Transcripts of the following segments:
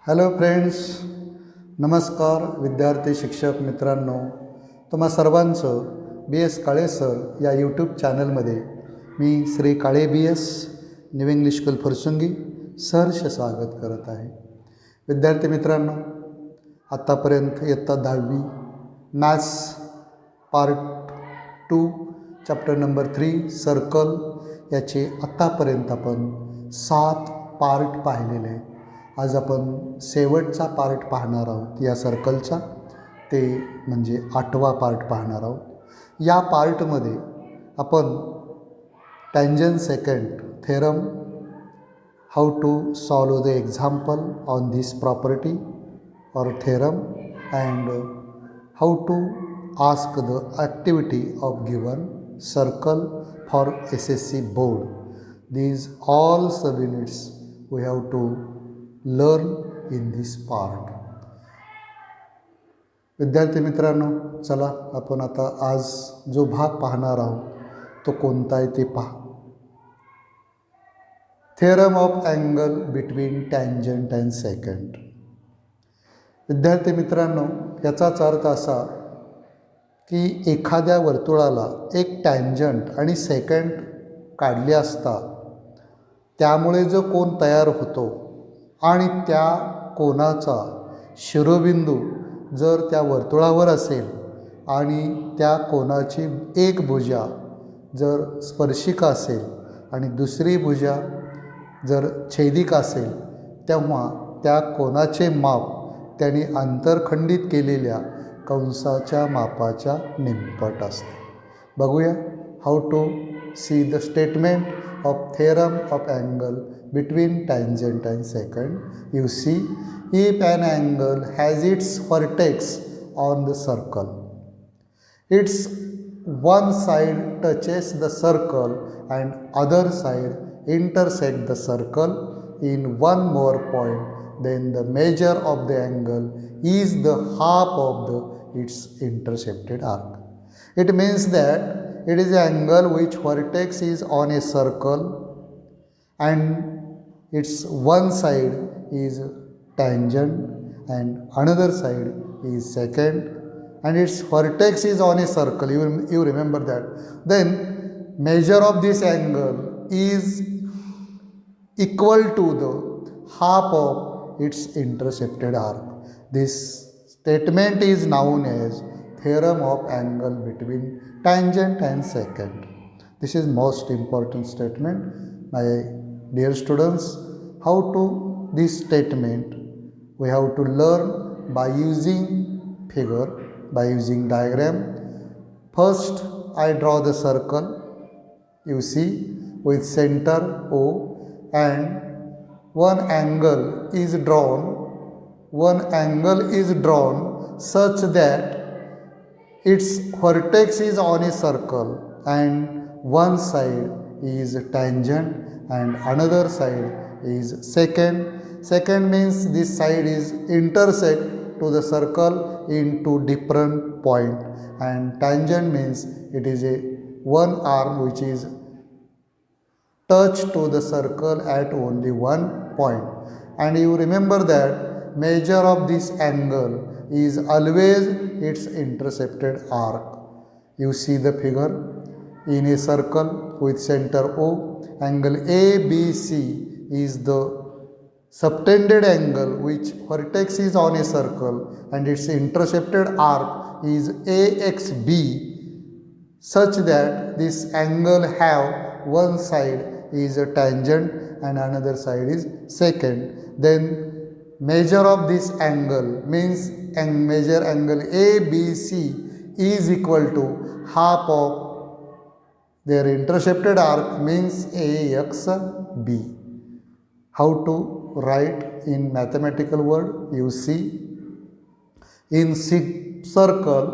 Hello friends, नमस्कार विद्यार्थी शिक्षक मित्रांनो. तुम्हा सर्वांचं बी एस काळे सर या यूट्यूब चॅनलमध्ये मी Shri Kale B S new English school Fursungi सहर्ष स्वागत करत आहे. विद्यार्थी मित्रांनो, आत्तापर्यंत इयत्ता 10वी maths part 2 chapter number 3 circle याचे आत्तापर्यंत आपण 7 पार्ट पाहिलेले आहे. आज आपण शेवटचा पार्ट पाहणार आहोत या सर्कलचा, ते म्हणजे 8वा पार्ट पाहणार आहोत. या पार्टमध्ये आपण tangent second theorem, how to solve the example on this property और theorem and how to ask the activity of given circle for SSC board. These all sub-units we have to learn in this part. विद्यार्थी मित्रांनो, चला आपण आता आज जो भाग पाहणार आहोत तो कोणता आहे ते पहा. Theorem of angle between tangent and second. विद्यार्थी मित्रांनो, याचाच अर्थ असा की एखाद्या वर्तुळाला एक टँजंट आणि सेकंड काढले असता त्यामुळे जो कोन तयार होतो आणि त्या कोनाचा शिरोबिंदू जर त्या वर्तुळावर असेल आणि त्या कोनाची एक भुजा जर स्पर्शिका असेल आणि दुसरी भुजा जर छेदिका असेल, तेव्हा त्या कोनाचे माप त्याने आंतरखंडित केलेल्या कंसाच्या मापाच्या निमपट असते. बघूया how to see the statement of theorem of angle between tangent and second. You see, if an angle has its vertex on the circle, its one side touches the circle and other side intersect the circle in one more point, then the measure of the angle is the half of its intercepted arc. It means that it is an angle which vertex is on a circle and its one side is tangent and another side is second, and its vertex is on a circle. You remember that. Then measure of this angle is equal to the half of its intercepted arc. This statement is known as theorem of angle between tangent and second. This is most important statement. My dear students, how to this statement we have to learn by using figure, by using diagram. First I draw the circle, you see, with center O, and one angle is drawn such that its vertex is on a circle and one side is tangent and another side is second. Second means this side is intersect to the circle in two different point, and tangent means it is a one arm which is touched to the circle at only one point. And you remember that measure of this angle is always its intercepted arc. You see the figure. In a circle with center O, angle ABC is the subtended angle which vertex is on a circle and its intercepted arc is AXB, such that this angle have one side is a tangent and another side is second. Then measure of this angle means measure angle ABC is equal to half of their intercepted arc means AXB. How to write in mathematical word? You see, in circle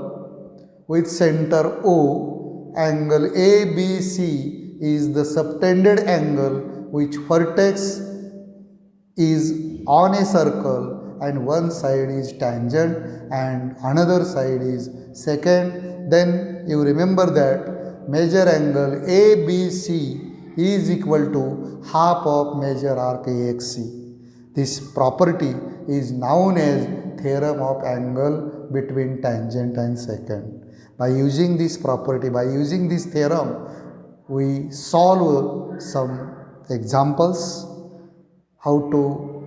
with center O, angle ABC is the subtended angle which vertex is on a circle and one side is tangent and another side is second. Then you remember that measure angle ABC is equal to half of measure arc AXC. This property is known as theorem of angle between tangent and secant. By using this property, by using this theorem, we solve some examples. How to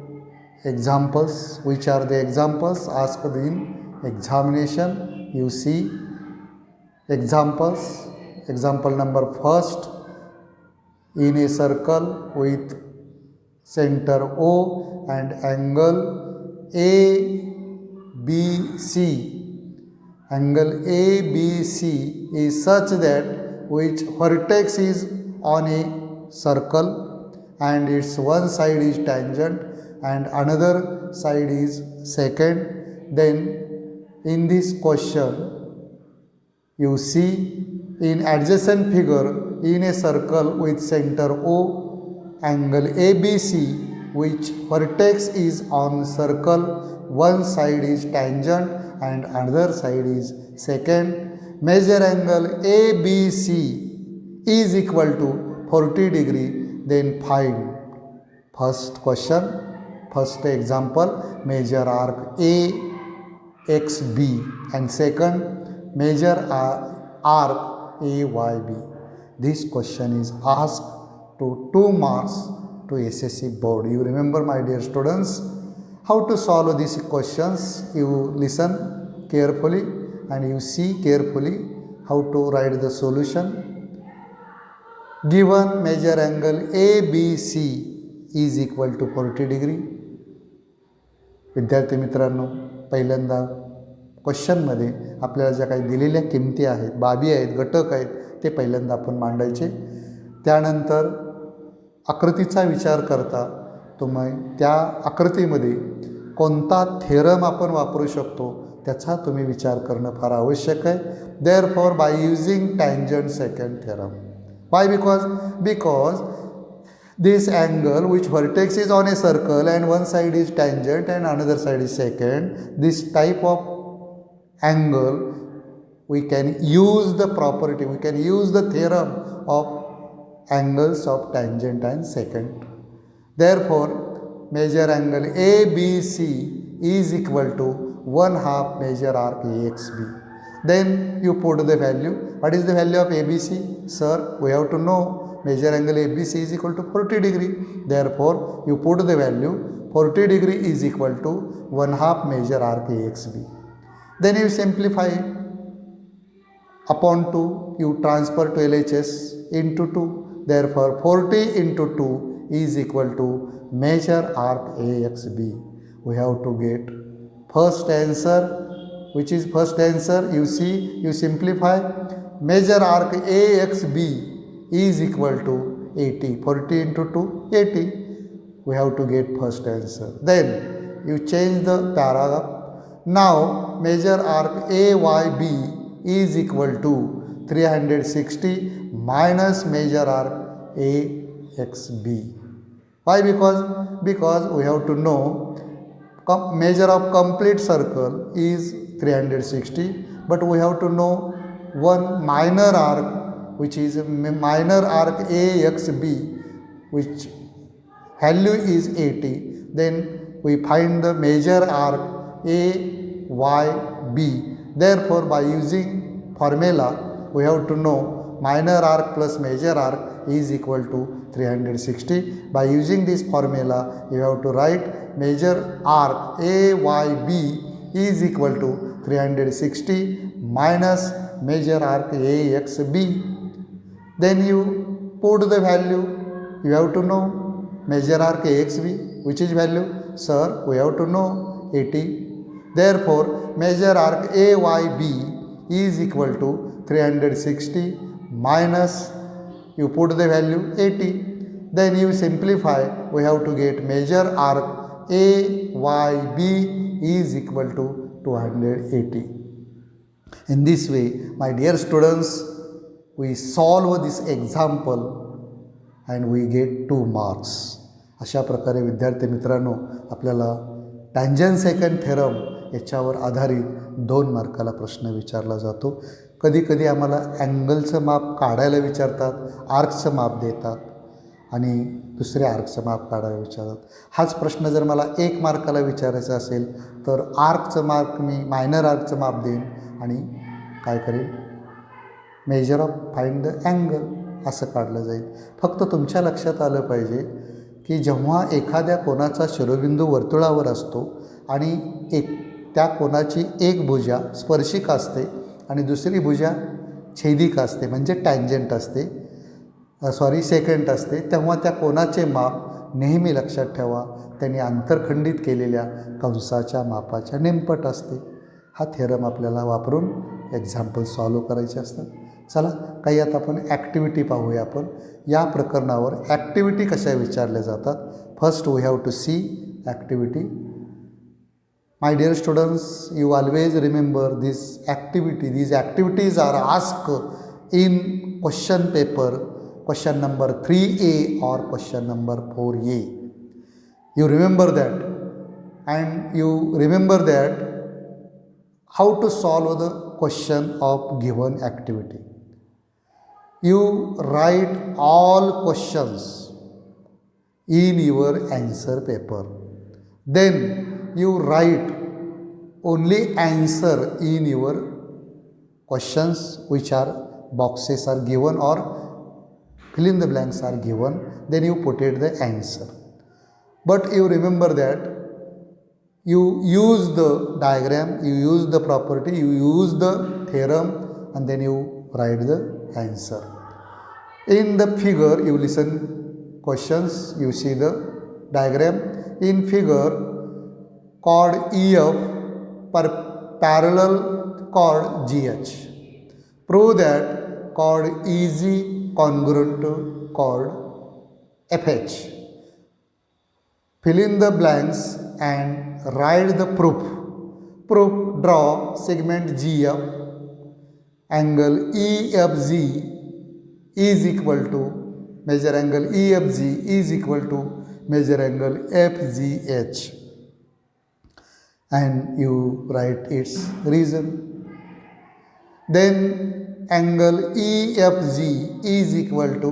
examples? Which are the examples asked in examination? You see examples. Example number first, in a circle with center O and angle ABC. Angle ABC is such that which vertex is on a circle and its one side is tangent and another side is secant. Then in this question you see in adjacent figure, in a circle with center O, angle ABC, which vertex is on circle, one side is tangent and another side is secant. Measure angle ABC is equal to 40 degree. Then find. First question, first example, measure arc AXB, and second, measure arc AYB. This question is asked to 2 marks to SSC board. You remember, my dear students, how to solve these questions. You listen carefully and you see carefully how to write the solution. Given measure angle ABC is equal to 40 degree. विद्यार्थी मित्रांनो, पहिल्यांदा क्वेश्चनमध्ये आपल्याला ज्या काही दिलेल्या किमती आहेत, बाबी आहेत, घटक आहेत, ते पहिल्यांदा आपण मांडायचे. त्यानंतर आकृतीचा विचार करता तुम्ही त्या आकृतीमध्ये कोणता थेरम आपण वापरू शकतो त्याचा तुम्ही विचार करणं फार आवश्यक आहे. Therefore by using tangent second theorem. Why? Because this angle which vertex is on a circle and one side is tangent and another side is secant, this type of angle we can use the property, we can use the theorem of angles of tangent and secant. Therefore, measure angle ABC is equal to 1/2 measure arc AXB. Then you put the value. What is the value of ABC? Sir, we have to know measure angle ABC is equal to 40 degree. Therefore, you put the value 40 degree is equal to 1/2 measure arc AXB. Then you simplify upon 2, you transfer to LHS into 2. Therefore, 40 into 2 is equal to measure arc AXB. We have to get first answer. Which is first answer? You see, you simplify. Measure arc AXB is equal to 80. 40 into 2, 80. We have to get first answer. Then you change the paragraph. Now measure arc AYB is equal to 360 minus measure arc AXB. Why? Because we have to know measure of complete circle is 360, but we have to know one minor arc, which is minor arc AXB, which value is 80. Then we find the major arc AYB. Therefore, by using formula, we have to know minor arc plus major arc is equal to 360. By using this formula, you have to write major arc AYB is equal to 360 minus major arc AXB. Then you put the value. You have to know major arc AXB, which is value? Sir, we have to know 80. Therefore, major arc AYB is equal to 360 minus, you put the value 80. Then you simplify. We have to get major arc AYB is equal to 280. In this way, my dear students, we solve this example and we get 2 marks. अशा प्रकारे विद्यार्थी मित्रांनो, आपल्याला tangent second theorem याच्यावर आधारित 2 मार्काला प्रश्न विचारला जातो. कधी कधी आम्हाला अँगलचं माप काढायला विचारतात, आर्कचं माप देतात. आणि दुसरे आर्कचं माप काढायला विचारतात. हाच प्रश्न जर मला 1 मार्काला विचारायचा असेल तर आर्कचं मार्क मी मायनर आर्कचं माप देईन आणि काय करेल, measure of find the angle असं काढलं जाईल. फक्त तुमच्या लक्षात आलं पाहिजे की जेव्हा एखाद्या कोनाचा शिरोबिंदू वर्तुळावर असतो आणि त्या कोनाची एक भुजा स्पर्शिका असते आणि दुसरी भुजा छेदिका असते म्हणजे टँजंट असते, सेकंट असते, तेव्हा त्या कोनाचे माप नेहमी लक्षात ठेवा त्यांनी आंतरखंडित केलेल्या कंसाच्या मापाच्या नेमपट असते. हा थेरम आपल्याला वापरून एक्झाम्पल सॉल्व करायचे असतात. चला काही आता आपण ॲक्टिव्हिटी पाहूया. आपण या प्रकरणावर ॲक्टिव्हिटी कशा विचारल्या जातात. First we have to see activity. My dear students, you always remember this activity. these activities are asked in question paper, question number 3A or question number 4A. You remember that, and you remember that how to solve the question of given activity. You write all questions in your answer paper. Then you write only answer in your questions which are boxes are given or fill in the blanks are given. Then you put it the answer. But you remember that you use the diagram, you use the property, you use the theorem, and then you write the answer. In the figure, you listen questions, you see the diagram. In figure, chord EF parallel chord GH. Prove that chord EG congruent to chord FH. Fill in the blanks and write the proof. Proof: draw segment GF, angle EFG is equal to measure angle EFG is equal to measure angle FGH, and you write its reason. Then angle EFG is equal to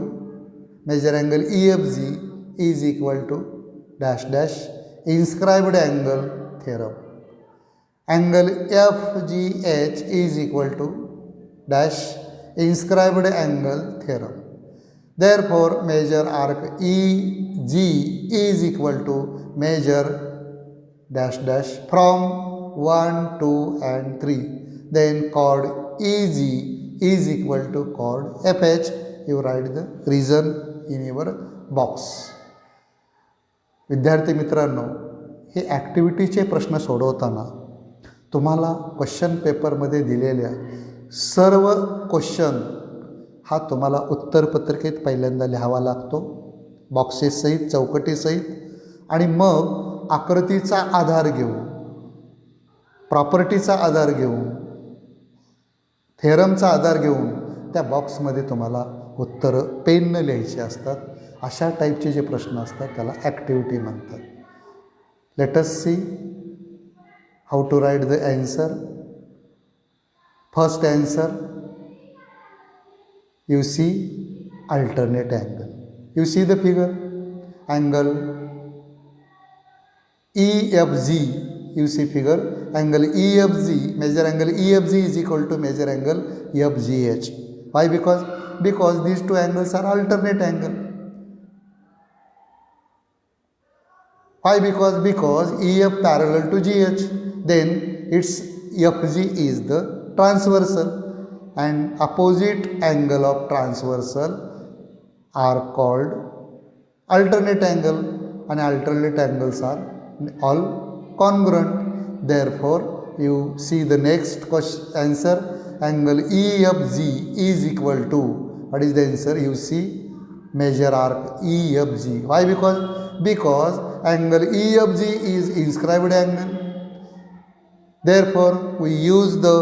measure angle EFG is equal to dash dash inscribed angle theorem. Angle FGH is equal to dash inscribed angle theorem. Therefore, measure arc EG is equal to measure dash dash from 1, 2 and 3. Then chord EG is equal to chord FH. You write the reason in your box. विद्यार्थी मित्रांनो, हे ॲक्टिव्हिटीचे प्रश्न सोडवताना तुम्हाला question पेपरमध्ये दिलेल्या सर्व question हा तुम्हाला उत्तरपत्रिकेत पहिल्यांदा लिहावा लागतो, बॉक्सेससहित, चौकटीसहित, आणि मग आकृतीचा आधार घेऊन, प्रॉपर्टीचा आधार घेऊन, थेरमचा आधार घेऊन त्या बॉक्समध्ये तुम्हाला उत्तरं पेननं लिहायची असतात. अशा टाईपचे जे प्रश्न असतात त्याला ॲक्टिव्हिटी म्हणतात. Let us see how to write the answer. First answer, you see alternate angle. You see the figure, angle EFG, you see figure, angle EFG, measure angle EFG is equal to measure angle FGH. Why? Because these two angles are alternate angle. Why? Because EF parallel to GH, then its FG is the transversal, and opposite angle of transversal are called alternate angle, and alternate angles are all congruent. Therefore, you see the next question answer, angle EFG is equal to, what is the answer? You see measure arc EFG. Why? Because angle EFG is inscribed angle. Therefore, we use the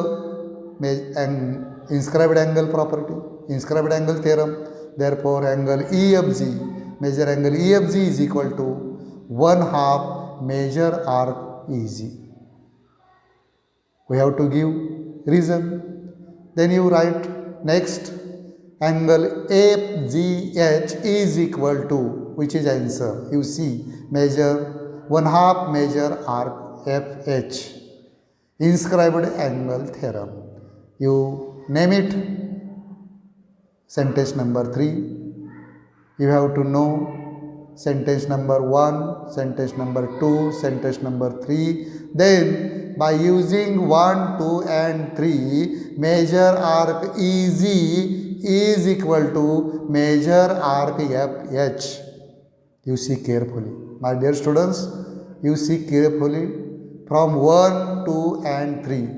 inscribed angle property, inscribed angle theorem. Therefore, angle EFG, measure angle EFG is equal to 1/2 measure arc EG. We have to give reason. Then you write next, angle FGH is equal to, which is answer, you see, measure 1/2 measure arc FH, inscribed angle theorem. You name it. Sentence number 3, you have to know sentence number 1, sentence number 2, sentence number 3. Then by using 1, 2 and 3, measure arc EG is equal to measure arc FH. You see carefully, my dear students, you see carefully from 1, 2 and 3.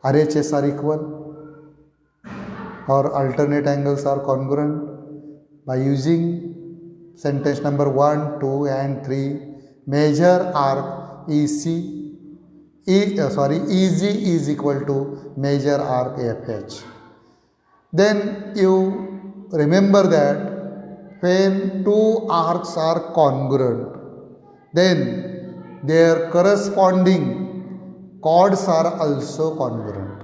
RHS are equal or alternate angles are congruent. By using sentence number 1, 2 and 3, measure arc EG is equal to measure arc FH. Then you remember that when two arcs are congruent, then their corresponding chords are also congruent.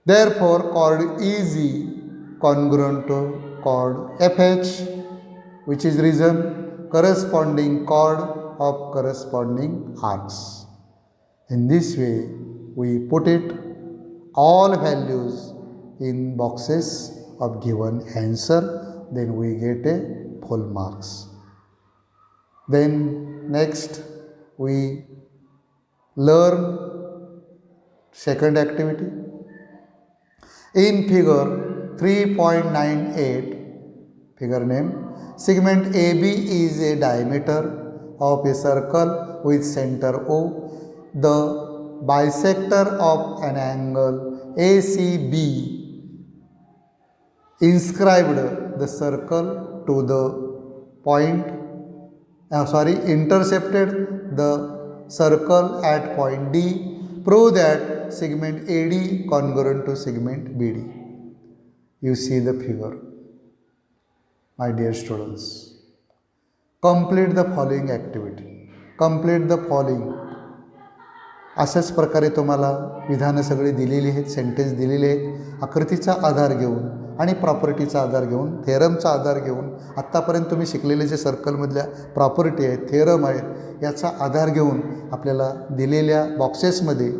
Therefore, chord EG congruent to chord FH, which is reason corresponding chord of corresponding arcs. In this way, we put it all values in boxes of given answer, then we get a full marks. Then next we learn second activity. In figure 3.98, figure name, segment AB is a diameter of a circle with center O. The bisector of an angle ACB inscribed the circle to the point, intercepted the circle at point D. Prove that segment AD congruent to segment BD. You see the figure. My dear students, complete the following activity. Complete the following. अशाच प्रकारे तुम्हाला विधानं सगळी दिलेली आहेत, sentence दिलेले आहेत. आकृतीचा आधार घेऊन आणि प्रॉपर्टीचा आधार घेऊन, थेरमचा आधार घेऊन, आत्तापर्यंत तुम्ही शिकलेले जे सर्कलमधल्या प्रॉपर्टी आहेत, थेरम आहेत, याचा आधार घेऊन आपल्याला दिलेल्या बॉक्सेसमध्ये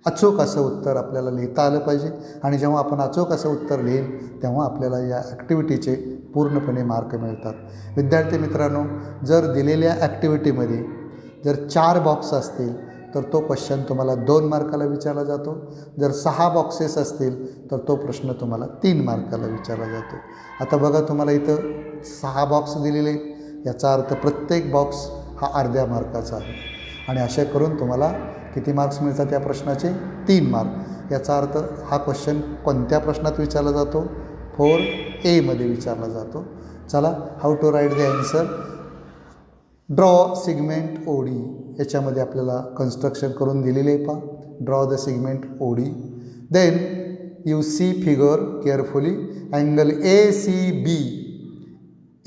अचूक असं उत्तर आपल्याला लिहिता आलं पाहिजे. आणि जेव्हा आपण अचूक असं उत्तर लिहिल तेव्हा आपल्याला या ॲक्टिव्हिटीचे पूर्णपणे मार्क मिळतात. विद्यार्थी मित्रांनो, जर दिलेल्या ॲक्टिव्हिटीमध्ये जर 4 बॉक्स असतील तर तो क्वेश्चन तुम्हाला 2 मार्काला विचारला जातो. जर 6 बॉक्सेस असतील तर तो प्रश्न तुम्हाला 3 मार्काला विचारला जातो. आता बघा, तुम्हाला इथं 6 बॉक्स दिलेले, याचा अर्थ प्रत्येक बॉक्स हा अर्ध्या मार्काचा आहे. आणि अशा करून तुम्हाला किती मार्क्स मिळतात या प्रश्नाचे? 3 मार्क. याचा अर्थ हा क्वेश्चन कोणत्या प्रश्नात विचारला जातो? 4A मध्ये विचारला जातो. चला, how to write the answer. Draw segment OD. याच्यामध्ये आपल्याला कन्स्ट्रक्शन करून दिलेले आहे. पहा, draw the segment OD. Then you see figure carefully. Angle ACB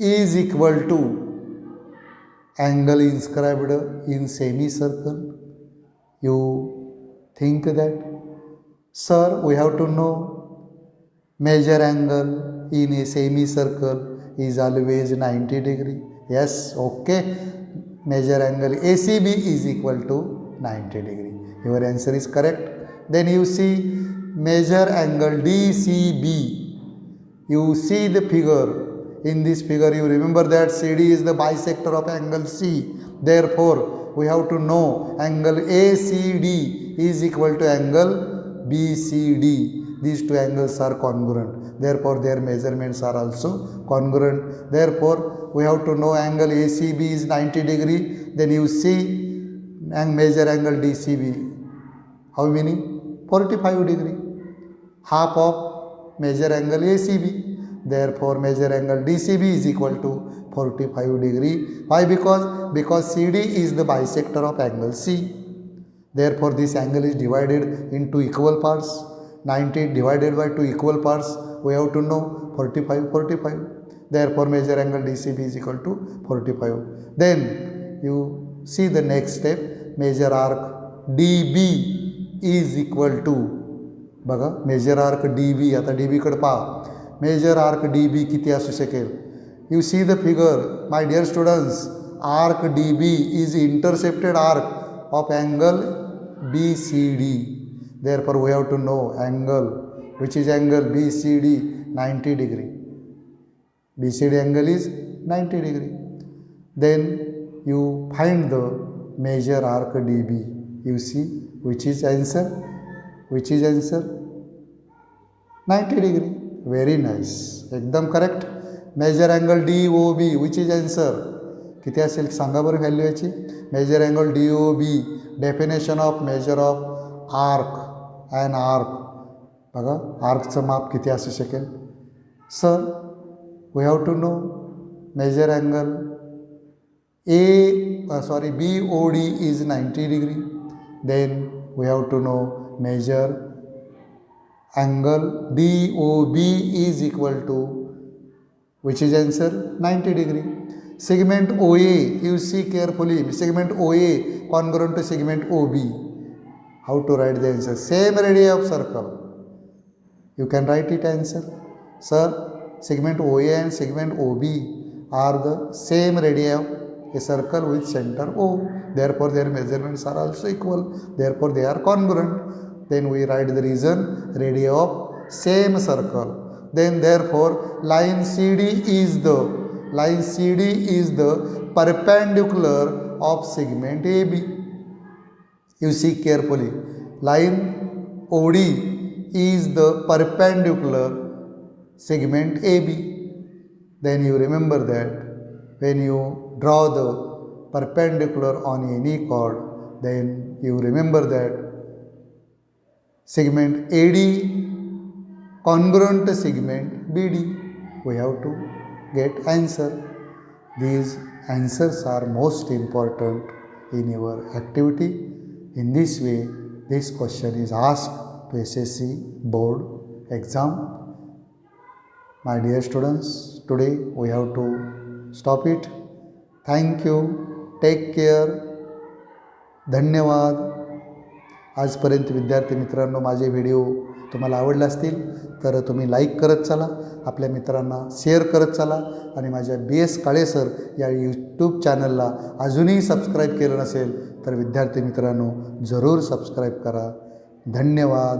is equal to angle inscribed in semicircle. You think that, sir, we have to know measure angle in a semicircle is always 90 degree. Yes, okay. Measure angle ACB is equal to 90 degree. Your answer is correct. Then you see measure angle DCB. You see the figure. In this figure, you remember that CD is the bisector of angle C. Therefore, we have to know angle ACD is equal to angle BCD. These two angles are congruent. Therefore, their measurements are also congruent. Therefore, we have to know angle ACB is 90 degree. Then you see and measure angle DCB. How many? 45 degree. Half of measure angle ACB. Therefore, measure angle DCB is equal to 45 degree. Why? Because CD is the bisector of angle C. Therefore, this angle is divided into equal parts. 90 divided by 2 equal parts. We have to know 45, 45. Therefore, measure angle DCB is equal to 45. Then you see the next step. Measure arc DB is equal to बघा major arc D B, आता D बीकडे पहा. Major arc D B किती असू शकेल? You see the figure my dear students. Arc D B is intercepted arc of angle B C D. Therefore, we have to know angle, which is angle BCD 90 degree. BCD angle is 90 degree. Then you find the major arc DB. You see which is answer? Which is answer? 90 degree. Very nice. एकदम correct. Major angle DOB, which is answer? किती असेल सांगा बरं value याची. Major angle DOB. Definition of major of arc and arc. बघा आर्कचं माप किती असू शकेल? Sir we have to know major angle BOD is 90 degree. Then we have to know major angle DOB is equal to which is answer 90 degree. Segment OA, you see carefully, segment OA congruent to segment OB. How to write the answer? Same radii of circle. You can write it answer. Sir, segment OA and segment OB are the same radii of a circle with center O. Therefore, their measurements are also equal. Therefore, they are congruent. Then we write the reason: radii of same circle. Then therefore, line CD is the perpendicular of segment AB. You see carefully. Line OD is the perpendicular segment AB. Then you remember that when you draw the perpendicular on any chord, then you remember that segment AD congruent to segment BD. We have to get answer. These answers are most important in your activity. In this way, this question is asked to SSC board exam. My dear students, today we have to stop it. Thank you. Take care. धन्यवाद. आजपर्यंत विद्यार्थी मित्रांनो माझे video तुम्हाला आवडले असतील तर तुम्ही लाईक करत चला, आपल्या मित्रांना शेअर करत चला आणि माझ्या BS काळे सर या यूट्यूब चॅनलला अजूनही सबस्क्राईब केलं नसेल तर विद्यार्थी मित्रांनो जरूर सबस्क्राईब करा. धन्यवाद.